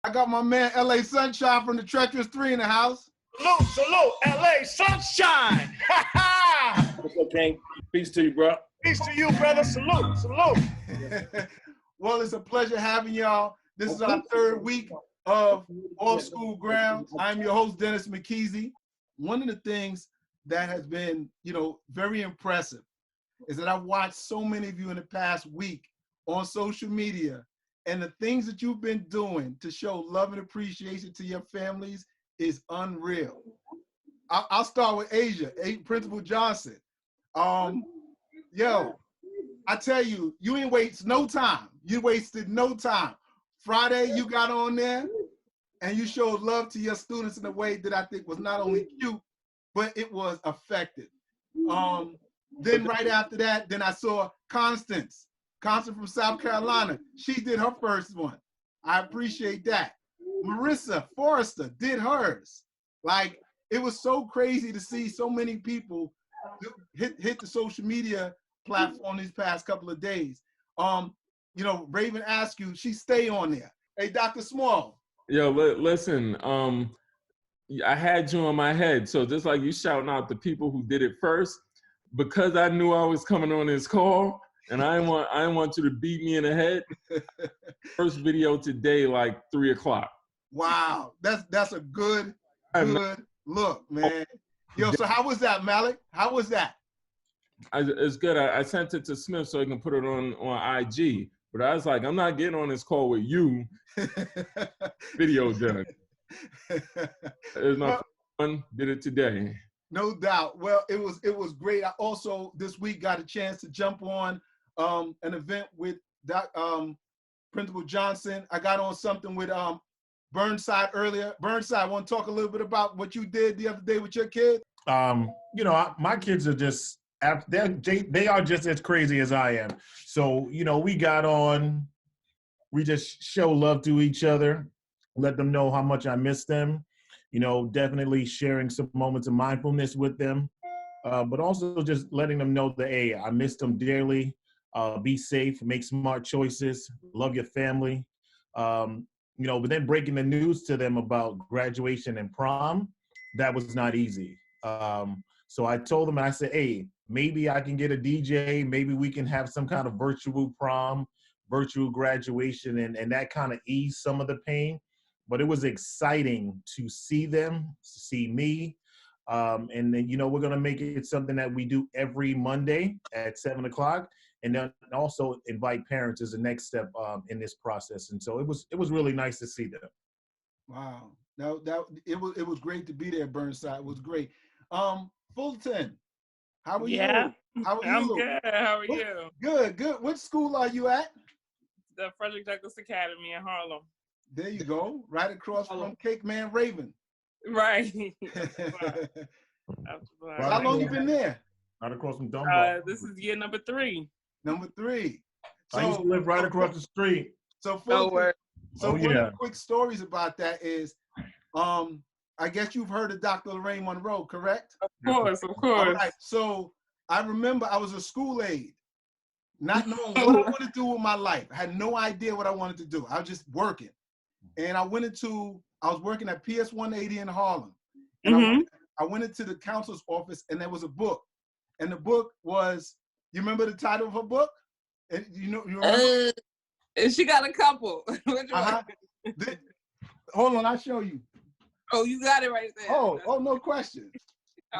I got my man LA Sunshine from the Treacherous 3 in the house. Salute, LA Sunshine. What's up, Kane? Peace to you, bro. Peace to you, brother. Salute. Well, it's a pleasure having y'all. This is our third week of Off School Grounds. I'm your host, Dennis McKeezy. One of the things that has been, very impressive is that I've watched so many of you in the past week on social media, and the things that you've been doing to show love and appreciation to your families is unreal. I'll start with Asia, Principal Johnson. Yo, I tell you, you ain't wasted no time. You wasted no time. Friday, you got on there and you showed love to your students in a way that I think was not only cute, but it was effective. Then right after that, then I saw Constance from South Carolina. She did her first one. I appreciate that. Marissa Forrester did hers. Like, it was so crazy to see so many people hit the social media platform these past couple of days. Raven Askew, she stay on there. Hey, Dr. Small. Yo, listen, I had you on my head. So just like you shouting out the people who did it first, because I knew I was coming on this call and I didn't want you to beat me in the head. First video today, like 3 o'clock. Wow, that's a good look, man. Yo, so how was that, Malik? How was that? It's good. I sent it to Smith so he can put it on IG. But I was like, I'm not getting on this call with you. Video done. It was my first one. Did it today. No doubt. Well, it was great. I also this week got a chance to jump on an event with Principal Johnson. I got on something with Burnside earlier. Burnside, want to talk a little bit about what you did the other day with your kids? My kids are just, they are just as crazy as I am. So, we got on, we just show love to each other, let them know how much I miss them, definitely sharing some moments of mindfulness with them, but also just letting them know that, hey, I miss them dearly. Be safe, make smart choices, love your family. But then breaking the news to them about graduation and prom, that was not easy. So I told them, and I said, hey, maybe I can get a DJ, maybe we can have some kind of virtual prom, virtual graduation, and that kind of eased some of the pain. But it was exciting to see them, see me. And then, we're going to make it something that we do every Monday at 7 o'clock. And then also invite parents as the next step in this process. And so it was really nice to see them. Wow. It was great to be there, Burnside. It was great. Fulton, how are you? How are you? I'm good. How are you? Good. Which school are you at? The Frederick Douglass Academy in Harlem. There you go. Right across from Cake Man Raven. Right. How long you been there? Right across from Dunbar. This is year number 3. Number 3. So, I used to live right across the street. So, Fulton, one of yeah. the quick stories about that is, I guess you've heard of Dr. Lorraine Monroe, correct? Of course. All right. So I remember I was a school aide, not knowing what I wanted to do with my life. I had no idea what I wanted to do. I was just working. And I was working at PS 180 in Harlem. And I went into the counselor's office and there was a book. And the book was, you remember the title of her book? And you remember? She got a couple. Hold on, I'll show you. Oh, you got it right there. Oh, no question.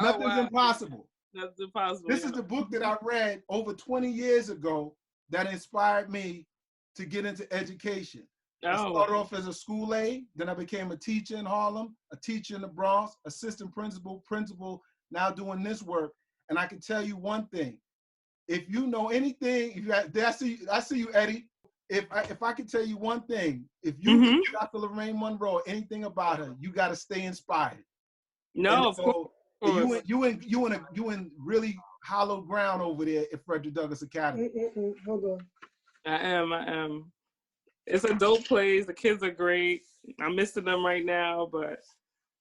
Nothing's impossible. Nothing's impossible. This is the book that I read over 20 years ago that inspired me to get into education. I started off as a school aide, then I became a teacher in Harlem, a teacher in the Bronx, assistant principal, now doing this work. And I can tell you one thing. If you know anything, I see you, Eddie. If I could tell you one thing, if you know Dr. Lorraine Monroe, anything about her, you got to stay inspired. No, of course. You in really hollow ground over there at Frederick Douglass Academy. Hold on. I am. It's a dope place. The kids are great. I'm missing them right now, but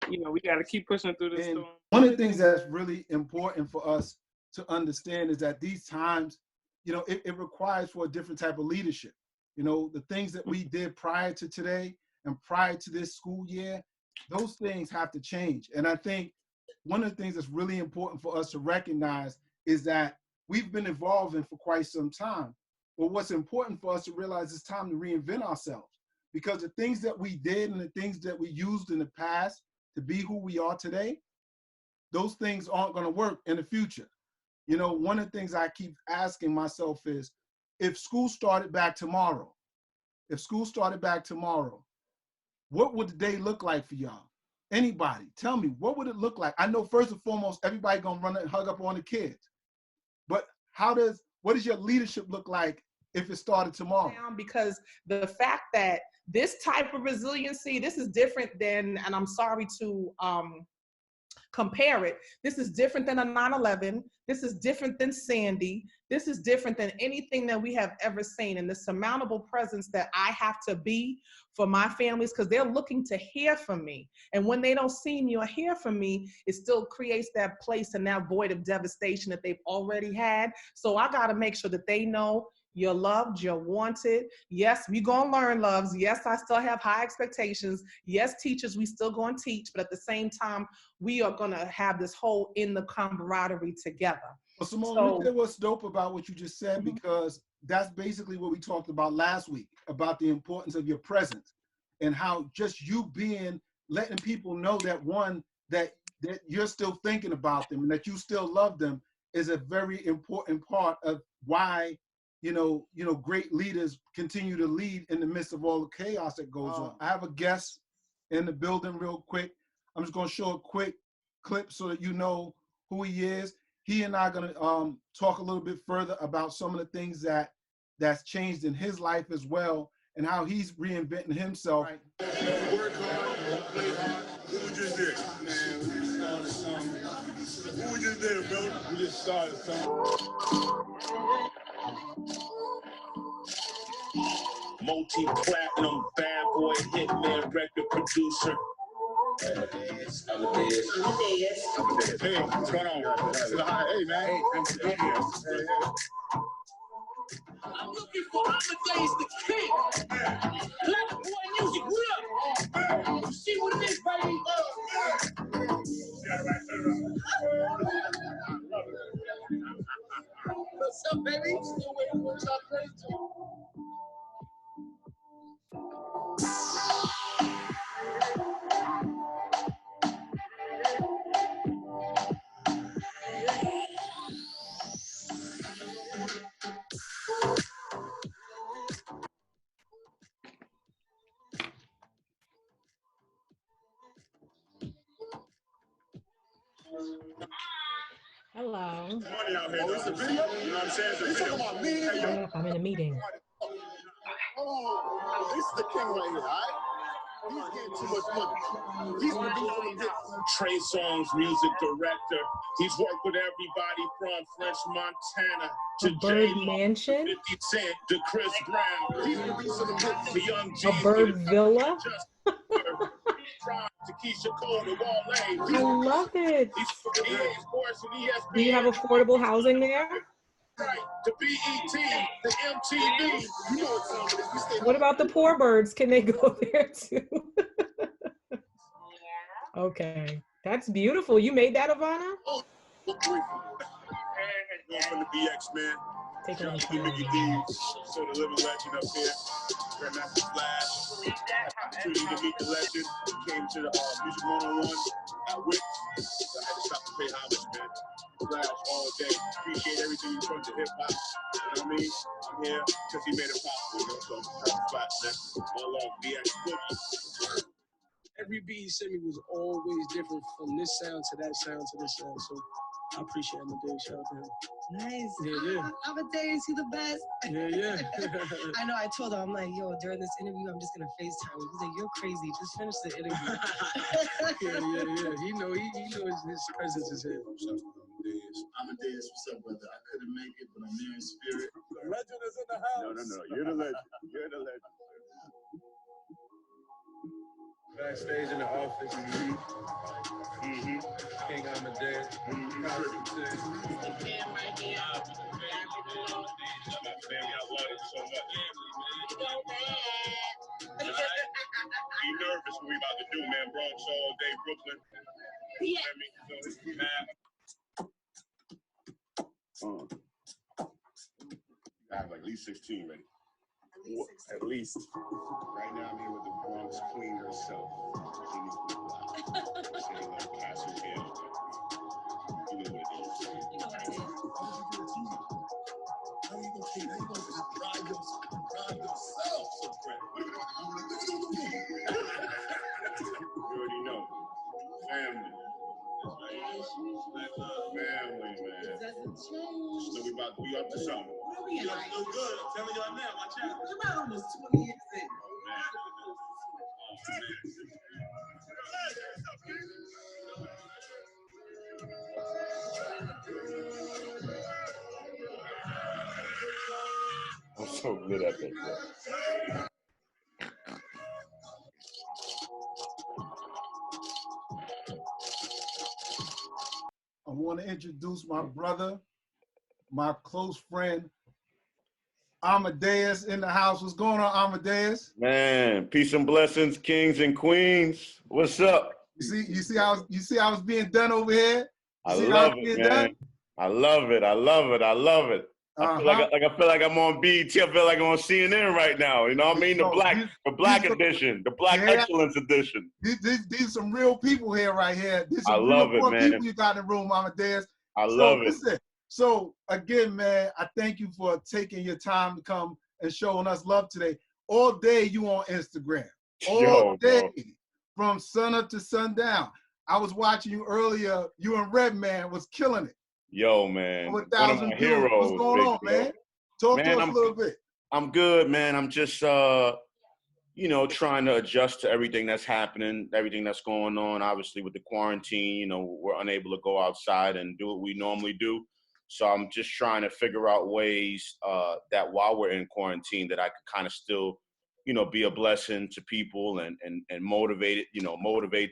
we got to keep pushing through this storm. One of the things that's really important for us to understand is that these times, it requires for a different type of leadership. The things that we did prior to today, and prior to this school year, those things have to change. And I think one of the things that's really important for us to recognize is that we've been evolving for quite some time. But what's important for us to realize it's time to reinvent ourselves, because the things that we did and the things that we used in the past to be who we are today, those things aren't going to work in the future. You know, one of the things I keep asking myself is, if school started back tomorrow, what would the day look like for y'all? Anybody, tell me, what would it look like? I know first and foremost, everybody gonna run and hug up on the kids. But what does your leadership look like if it started tomorrow? Because the fact that this type of resiliency, this is different than, and I'm sorry to compare it, this is different than a 9/11, this is different than Sandy, this is different than anything that we have ever seen. And the surmountable presence that I have to be for my families, because they're looking to hear from me. And when they don't see me or hear from me, it still creates that place and that void of devastation that they've already had. So I got to make sure that they know you're loved, you're wanted. Yes, we gonna learn, loves. Yes, I still have high expectations. Yes, teachers, we still gonna teach, but at the same time, we are gonna have this whole in the camaraderie together. Well, Simone, let me tell you what's dope about what you just said, because that's basically what we talked about last week, about the importance of your presence and how just you letting people know that that you're still thinking about them and that you still love them is a very important part of why great leaders continue to lead in the midst of all the chaos that goes on. I have a guest in the building real quick. I'm just going to show a quick clip so that you know who he is. He and I are going to talk a little bit further about some of the things that's changed in his life as well, and how he's reinventing himself. Right. Work hard, play hard. Who we just did? Man, we just started something. Who we just did, bro? We just started something. Multi-platinum, bad boy, hitman, record producer. Amadeus. Hey, what's going on? Hey, man. Hey, Amadeus. Hey. I'm looking for Amadeus the King. Black boy music, what up? You see what it is, baby? What's up, baby? Still waiting for y'all crazy. Hello. Money out here. It's a video. You know what I'm saying? It's a video. About me? Hey, I'm in a meeting. Oh, this is the king right here, all right? He's getting too much money. He's producing hits. Trey Songz, music director. He's worked with everybody from French Montana to Bird J. Mansion? 50 Cent to Chris Brown. He's producing them hits. The Young G. A bird villa? To Keisha Cole to Wale. I love it. He's Sports and ESPN. Do you have affordable housing there? Right, to BET, the MTV. You know what time it is. We stay What about the poor birds? Can they go there too? Okay. That's beautiful. You made that, Ivana? Oh, going from the BX, man. Take it on Shout out to Mickey D, so the living legend up here. Grandmaster Flash. Opportunity to meet the legend. Came to the Music 101 at Wix. So I had to stop and pay homage, man. Flash all day. Appreciate everything you brought to hip hop. You know what I mean? I'm here because he made it possible. You know, so Flash, man. My love, BX Boogie. Every beat he sent me was always different, from this sound to that sound to this sound. So I appreciate Amadeus. Shout out to him. Nice. Yeah. Amadeus, you the best. Yeah. I know. I told him, I'm like, yo, during this interview, I'm just gonna FaceTime him. He's like, you're crazy. Just finish the interview. Yeah. He knows his presence is here. What's up, Amadeus, what's up, brother? I couldn't make it, but I'm there in spirit. The legend is in the house. No. You're the legend. You're the legend. Backstage in the office. King Amadeus. nervous what we about to do, man. Bronx all day, Brooklyn. Yeah. So it's mad. I have like at least 16 ready. At least. Right now I'm here with the Bronx queen herself. You know what it is. How you gonna take that? You gonna just drive yourself so quick. You already know. Family. Family, man. It doesn't change. So we up to something. You look so good. I'm telling y'all now, watch out. You're about almost 20 years in. I'm so good at this, bro. I want to introduce my brother, my close friend, Amadeus in the house. What's going on, Amadeus? Man, peace and blessings, kings and queens. What's up? You see how it's being done over here? I love it, man. I love it. I feel like I'm on BET. I feel like I'm on CNN right now. You know what I mean? The black edition, the black excellence edition. These are some real people here, right here. These are real man. People you got in the room, Amadeus. I love it. Listen, so again, man, I thank you for taking your time to come and showing us love today. All day you on Instagram. All day, from sun up to sundown. I was watching you earlier. You and Redman was killing it. Yo, man. One of my heroes. What's going on, man? Talk to us a little bit. I'm good, man. I'm just, trying to adjust to everything that's happening, everything that's going on. Obviously, with the quarantine, we're unable to go outside and do what we normally do. So I'm just trying to figure out ways that while we're in quarantine, that I could kind of still, be a blessing to people and motivate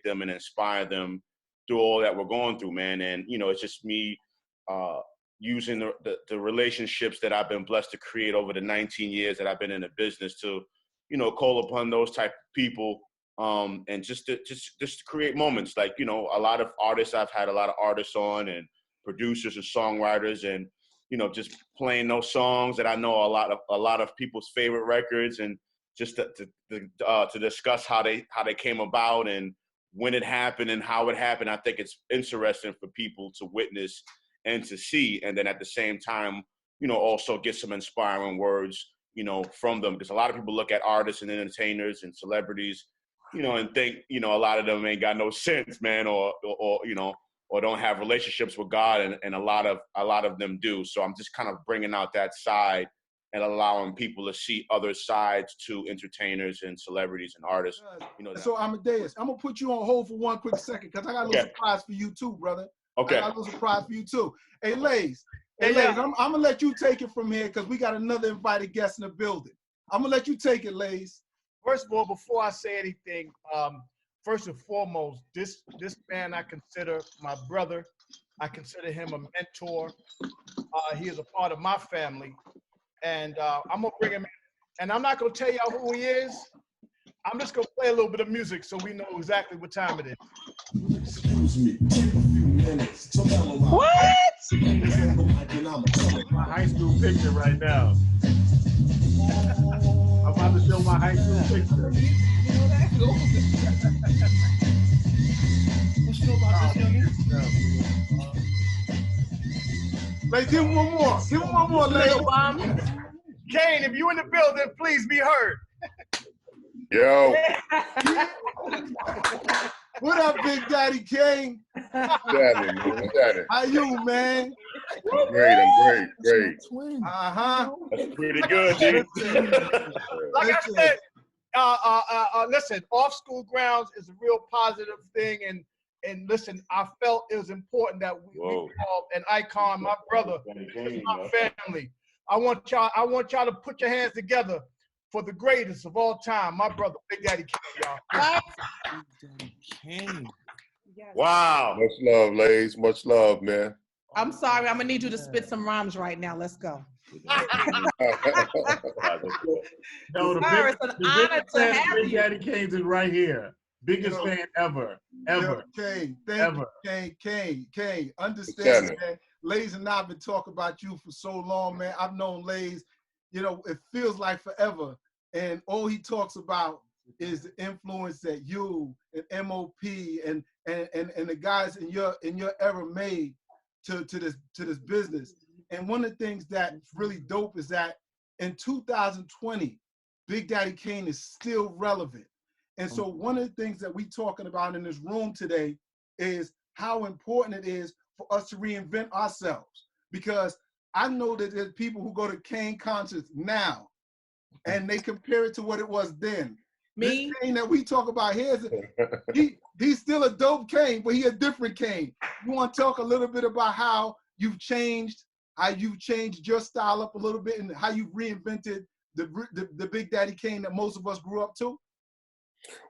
them and inspire them through all that we're going through, man. And, it's just me using the relationships that I've been blessed to create over the 19 years that I've been in the business to, call upon those type of people and just to create moments. Like, a lot of artists, I've had a lot of artists on and producers and songwriters and, just playing those songs that I know a lot of people's favorite records and just to discuss how they came about and when it happened and how it happened. I think it's interesting for people to witness and to see, and then at the same time, also get some inspiring words, from them. Because a lot of people look at artists and entertainers and celebrities, and think, a lot of them ain't got no sense, man, or don't have relationships with God, and a lot of them do. So I'm just kind of bringing out that side and allowing people to see other sides to entertainers and celebrities and artists. So Amadeus, I'm gonna put you on hold for one quick second because I got a little surprise for you too, brother. Okay. I got a little surprise for you too. Hey, Lays, I'm gonna let you take it from here because we got another invited guest in the building. I'm gonna let you take it, Lays. First of all, before I say anything, first and foremost, this man I consider my brother. I consider him a mentor. He is a part of my family. And I'm gonna bring him in. And I'm not gonna tell y'all who he is. I'm just gonna play a little bit of music so we know exactly what time it is. Excuse me. What? My high school picture right now. I'm about to show my high school picture. What you know about this youngin'? Like, give him one more. Give him one more, Lay. Kane, if you in the building, please be heard. Yo. What up, Big Daddy Kane? Daddy. How you, man? I'm great. Uh-huh. That's pretty good, dude. Like I said, listen, off-school grounds is a real positive thing, and listen, I felt it was important that we called an icon, my brother, my family. I want y'all to put your hands together for the greatest of all time, my brother, Big Daddy Kane, y'all. Kane. Wow. Much love, Lays. Much love, man. I'm sorry, I'm gonna need you to spit some rhymes right now. Let's go. No, the Sir, it's an honor biggest to fan of have Big you. Daddy Kane's is right here. Biggest fan ever. Kane, thank Ever. you, Kane. Understand, happening? man. Lays and I've been talking about you for so long, man. I've known Lays, it feels like forever. And all he talks about is the influence that you and MOP and the guys in your era made to this business. And one of the things that's really dope is that in 2020, Big Daddy Kane is still relevant. And so one of the things that we talking about in this room today is how important it is for us to reinvent ourselves. Because I know that there's people who go to Kane concerts now and they compare it to what it was then. Me? This Kane that we talk about here, he's still a dope Kane, but he a different Kane. You want to talk a little bit about how you've changed your style up a little bit and how you've reinvented the Big Daddy Kane that most of us grew up to?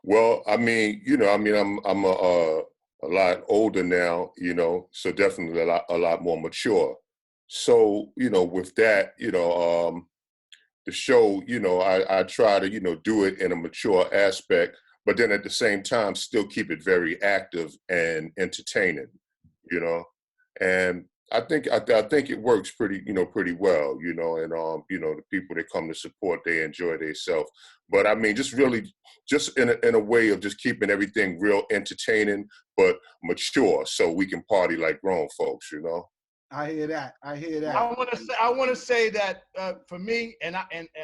Well, I'm a lot older now, so definitely a lot more mature. So, with that, the show, I try to, do it in a mature aspect, but then at the same time, still keep it very active and entertaining, and I think it works pretty well, and the people that come to support, they enjoy themselves. But I mean, just in a way of just keeping everything real entertaining, but mature, so we can party like grown folks, I hear that. I want to say that for me, and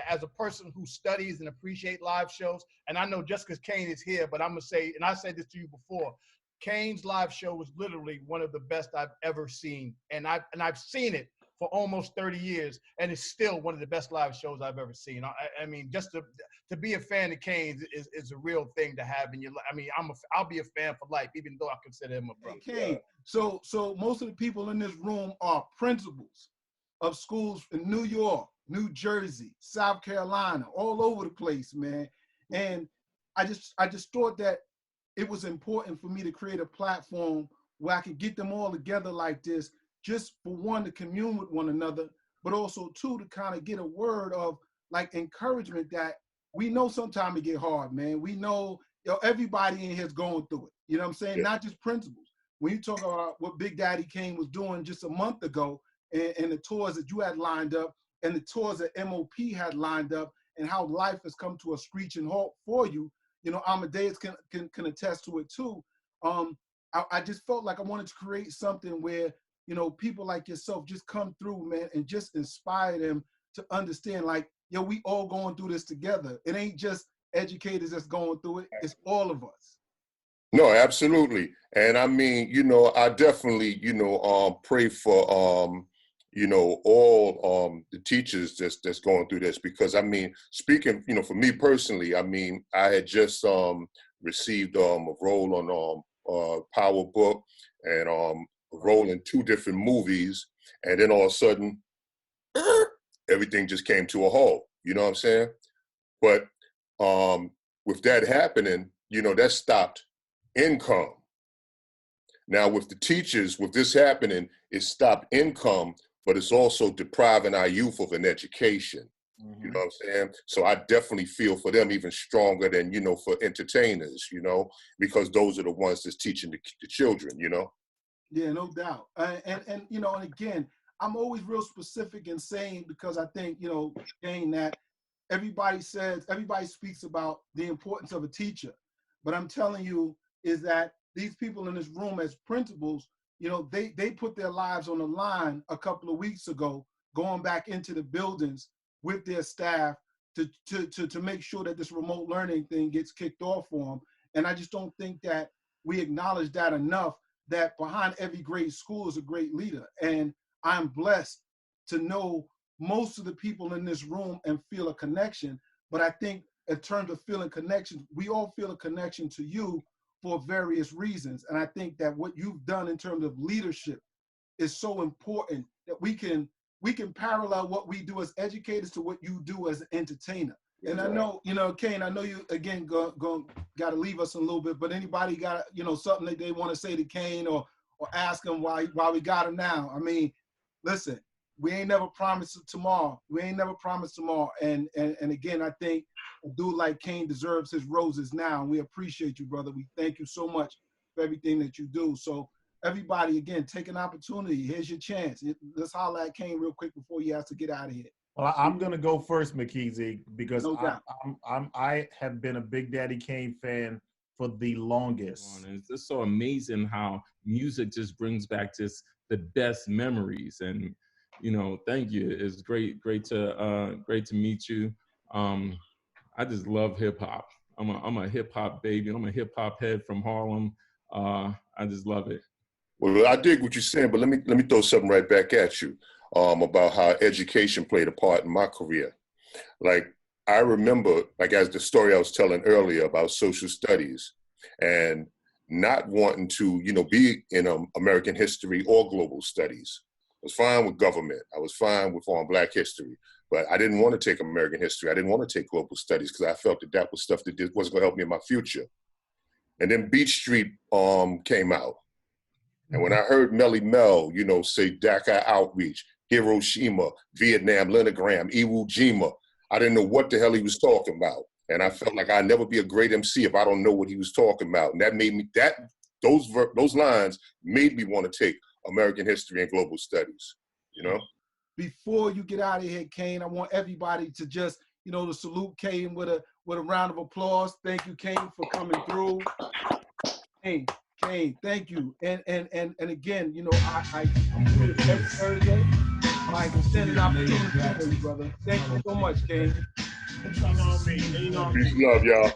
as a person who studies and appreciate live shows, and I know just because Kane is here, but I'm gonna say, and I said this to you before, Kane's live show was literally one of the best I've ever seen, and I've seen it for almost 30 years, and it's still one of the best live shows I've ever seen. I mean, just to be a fan of Kane's is a real thing to have in your life. I mean, I'll be a fan for life, even though I consider him a brother. Hey, Kane, so most of the people in this room are principals of schools in New York, New Jersey, South Carolina, all over the place, man. And I just thought that it was important for me to create a platform where I could get them all together like this, just for one, to commune with one another, but also two, to kind of get a word of like encouragement that we know sometimes it get hard, man. We know everybody in here is going through it. You know what I'm saying? Yeah. Not just principals. When you talk about what Big Daddy Kane was doing just a month ago and the tours that you had lined up and the tours that MOP had lined up and how life has come to a screeching halt for you, Amadeus can attest to it too. I just felt like I wanted to create something where, people like yourself just come through, man, and just inspire them to understand, like, we all going through this together. It ain't just educators that's going through it. It's all of us. No, absolutely. And I mean, I definitely, pray for, all the teachers that's going through this, because I mean, speaking, for me personally, I mean, I had just received a role on Power Book and a role in 2 different movies, and then all of a sudden, everything just came to a halt. You know what I'm saying? But with that happening, that stopped income. Now with the teachers, with this happening, it stopped income, but it's also depriving our youth of an education. Mm-hmm. You know what I'm saying? So I definitely feel for them even stronger than, for entertainers, because those are the ones that's teaching the children, Yeah, no doubt. And again, I'm always real specific in saying, because I think, saying that everybody speaks about the importance of a teacher. But I'm telling you is that these people in this room as principals, they put their lives on the line a couple of weeks ago, going back into the buildings with their staff to make sure that this remote learning thing gets kicked off for them. And I just don't think that we acknowledge that enough, that behind every great school is a great leader. And I'm blessed to know most of the people in this room and feel a connection. But I think in terms of feeling connection, we all feel a connection to you for various reasons. And I think that what you've done in terms of leadership is so important that we can parallel what we do as educators to what you do as an entertainer. And I know, Kane, I know you, again, got to leave us a little bit, but anybody got, something that they want to say to Kane or ask him why we got him now? I mean, listen, we ain't never promised tomorrow. We ain't never promised tomorrow. And again, I think a dude like Kane deserves his roses now. And we appreciate you, brother. We thank you so much for everything that you do. So everybody, again, take an opportunity. Here's your chance. Let's holler at Kane real quick before he has to get out of here. Well, I'm gonna go first, McKeezy, because No doubt. I have been a Big Daddy Kane fan for the longest. And it's just so amazing how music just brings back just the best memories. And you know, thank you. It's great to meet you. I just love hip hop. I'm a hip hop baby. I'm a hip hop head from Harlem. I just love it. Well, I dig what you're saying, but let me throw something right back at you about how education played a part in my career. Like, I remember, like as the story I was telling earlier about social studies and not wanting to, be in American history or global studies. I was fine with government. I was fine with Black history, but I didn't want to take American history. I didn't want to take global studies because I felt that was stuff that wasn't going to help me in my future. And then Beach Street came out. And when I heard Melly Mel, say DACA outreach, Hiroshima, Vietnam, Leningrad, Iwo Jima, I didn't know what the hell he was talking about. And I felt like I'd never be a great MC if I don't know what he was talking about. And that made me, those lines made me want to take American history and global studies, Before you get out of here, Kane, I want everybody to just, to salute Kane with a round of applause. Thank you, Kane, for coming through. Kane, thank you. And again, I'm doing this every Thursday. My extended opportunity for you, brother. Thank you so much, Kane. Peace and love, y'all.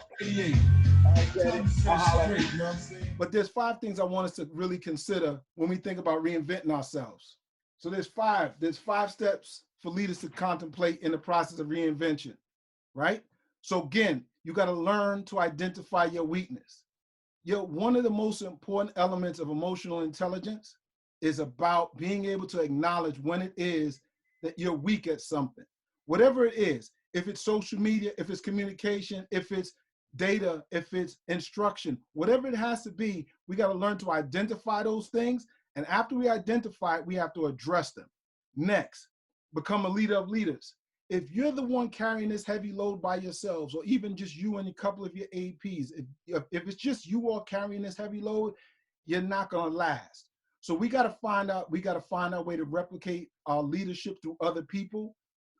But there's 5 things I want us to really consider when we think about reinventing ourselves. So there's 5 steps for leaders to contemplate in the process of reinvention, right? So again, you got to learn to identify your weakness. One of the most important elements of emotional intelligence is about being able to acknowledge when it is that you're weak at something. Whatever it is, if it's social media, if it's communication, if it's data, if it's instruction, whatever it has to be, we got to learn to identify those things. And after we identify it, we have to address them. Next, become a leader of leaders. If you're the one carrying this heavy load by yourselves, or even just you and a couple of your APs, if it's just you all carrying this heavy load, you're not going to last. So we got to find out a way to replicate our leadership through other people,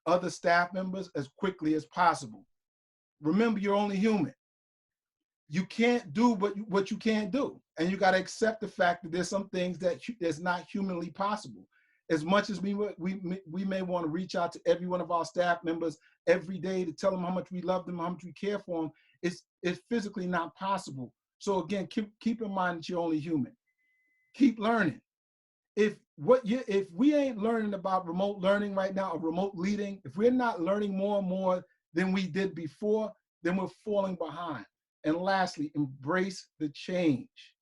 other staff members as quickly as possible. Remember, you're only human. You can't do what you can't do. And you got to accept the fact that there's some things that's not humanly possible. As much as we may want to reach out to every one of our staff members every day to tell them how much we love them, how much we care for them, it's physically not possible. So again, keep in mind that you're only human. Keep learning. If we ain't learning about remote learning right now, or remote leading, if we're not learning more and more than we did before, then we're falling behind. And lastly, embrace the change.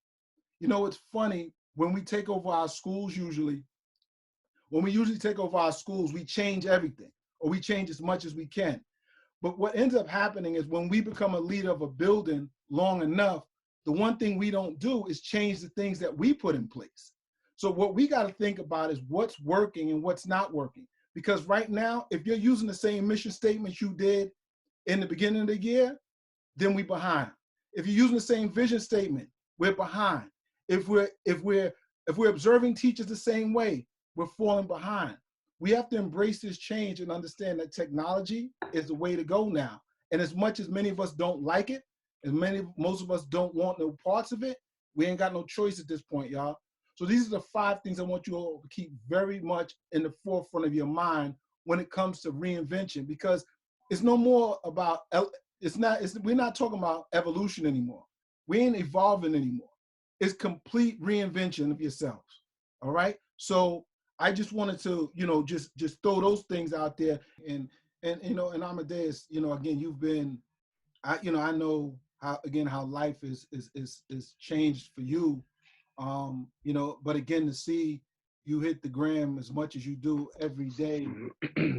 It's funny, when we take over our schools, when we usually take over our schools, we change everything, or we change as much as we can. But what ends up happening is when we become a leader of a building long enough, the one thing we don't do is change the things that we put in place. So what we got to think about is what's working and what's not working. Because right now, if you're using the same mission statements you did in the beginning of the year, then we're behind. If you're using the same vision statement, we're behind. If we're observing teachers the same way, we're falling behind. We have to embrace this change and understand that technology is the way to go now. And as much as many of us don't like it, most of us don't want no parts of it, we ain't got no choice at this point, y'all. So these are the 5 things I want you all to keep very much in the forefront of your mind when it comes to reinvention, because it's no more about, we're not talking about evolution anymore. We ain't evolving anymore. It's complete reinvention of yourselves. All right. So I just wanted to, just throw those things out there. And Amadeus, again, you've been, I know how life is changed for you. But again, to see you hit the gram as much as you do every day,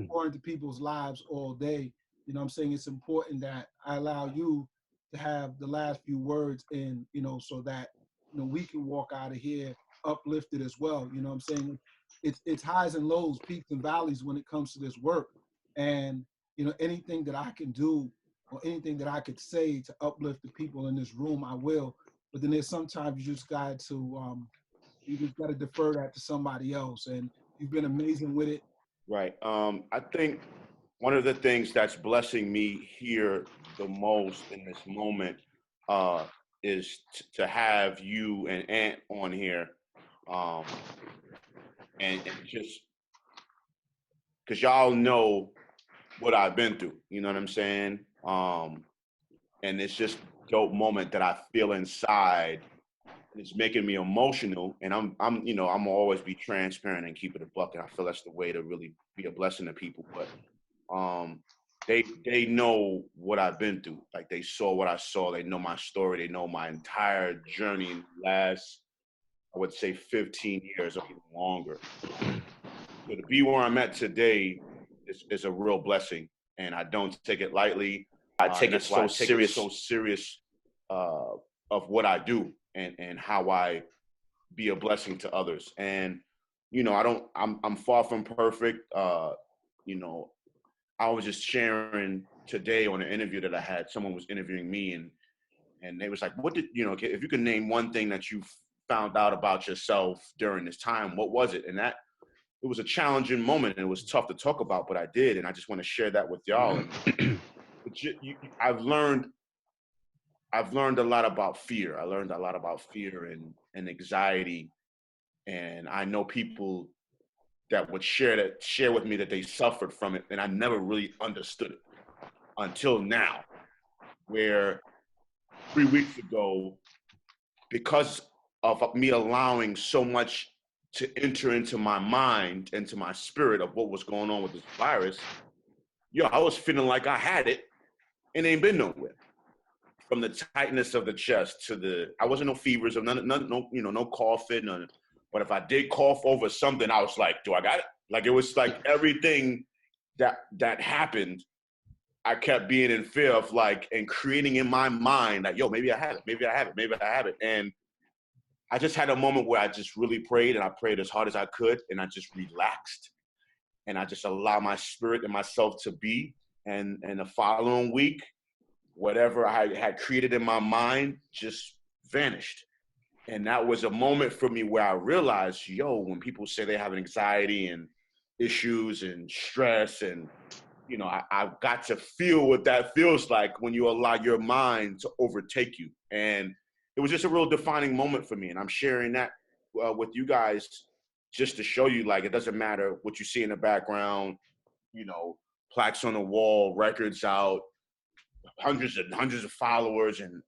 pour into people's lives all day, I'm saying it's important that I allow you to have the last few words so that, we can walk out of here uplifted as well. I'm saying it's highs and lows, peaks and valleys when it comes to this work. And, you know, anything that I can do or anything that I could say to uplift the people in this room, I will. But then there's sometimes you just got to defer that to somebody else. And you've been amazing with it. Right. I think one of the things that's blessing me here the most in this moment is to have you and Ant on here, and just because y'all know what I've been through, you know what I'm saying? And it's just a dope moment that I feel inside. It's making me emotional, and I'm gonna always be transparent and keep it a buck, and I feel that's the way to really be a blessing to people. But they know what I've been through. Like, they saw what I saw. They know my story. They know my entire journey in the last, I would say, 15 years or even longer. So to be where I'm at today is a real blessing, and I don't take it lightly. I take it so serious of what I do and how I be a blessing to others. And you know, I'm far from perfect. You know, I was just sharing today on an interview that I had. Someone was interviewing me, and they was like, "What did you know? If you could name one thing that you found out about yourself during this time, what was it?" And it was a challenging moment, and it was tough to talk about, but I did, and I just want to share that with y'all. I've learned a lot about fear. I learned a lot about fear and anxiety, and I know people that would share with me that they suffered from it, and I never really understood it until now, where 3 weeks ago, because of me allowing so much to enter into my mind, into my spirit of what was going on with this virus, I was feeling like I had it and ain't been nowhere. From the tightness of the chest to I wasn't no fevers or no coughing, none. But if I did cough over something, I was like, do I got it? Like, it was like everything that happened, I kept being in fear of, like, and creating in my mind that, maybe I have it, maybe I have it, maybe I have it. And I just had a moment where I just really prayed, and I prayed as hard as I could, and I just relaxed. And I just allowed my spirit and myself to be. And the following week, whatever I had created in my mind just vanished. And that was a moment for me where I realized, when people say they have anxiety and issues and stress, and, I've got to feel what that feels like when you allow your mind to overtake you. And it was just a real defining moment for me. And I'm sharing that with you guys just to show you, like, it doesn't matter what you see in the background, plaques on the wall, records out, hundreds and hundreds of followers and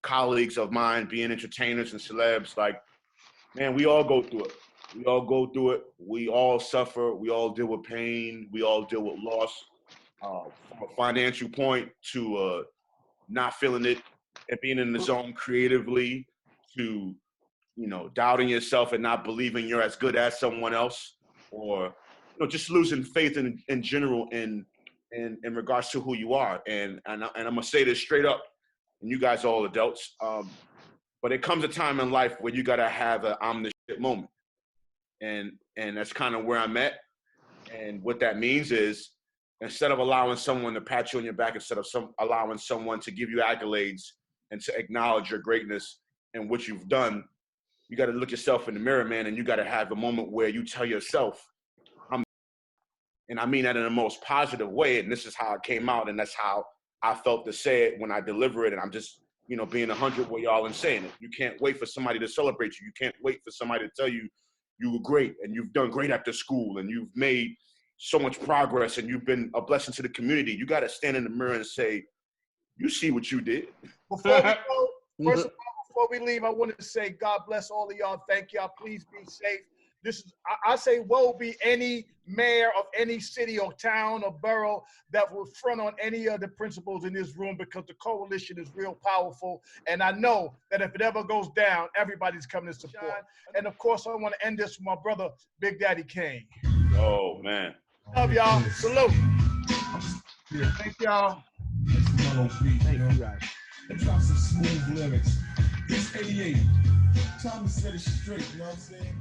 colleagues of mine being entertainers and celebs. Like, man, we all go through it. We all go through it. We all suffer. We all deal with pain. We all deal with loss, from a financial point to not feeling it and being in the zone creatively, to, doubting yourself and not believing you're as good as someone else, or, just losing faith in general in regards to who you are. And I'm gonna say this straight up, and you guys are all adults, but it comes a time in life where you gotta have a I'm the shit moment. And that's kind of where I'm at. And what that means is, instead of allowing someone to pat you on your back, instead of allowing someone to give you accolades and to acknowledge your greatness and what you've done, you gotta look yourself in the mirror, man, and you gotta have a moment where you tell yourself, and I mean that in the most positive way, and this is how it came out, and that's how I felt to say it when I deliver it, and I'm just, being 100 with y'all and saying it. You can't wait for somebody to celebrate you. You can't wait for somebody to tell you you were great, and you've done great after school, and you've made so much progress, and you've been a blessing to the community. You got to stand in the mirror and say, you see what you did. Before we go, first of all, before we leave, I wanted to say God bless all of y'all. Thank y'all. Please be safe. I say, woe be any mayor of any city or town or borough that will front on any of the principles in this room, because the coalition is real powerful. And I know that if it ever goes down, everybody's coming to support. And of course, I want to end this with my brother, Big Daddy Kane. Oh, man. Love y'all. Salute. Yeah, thank y'all. Thank you, guys. Drop some smooth lyrics. It's 88. Time to set it straight, you know what I'm saying?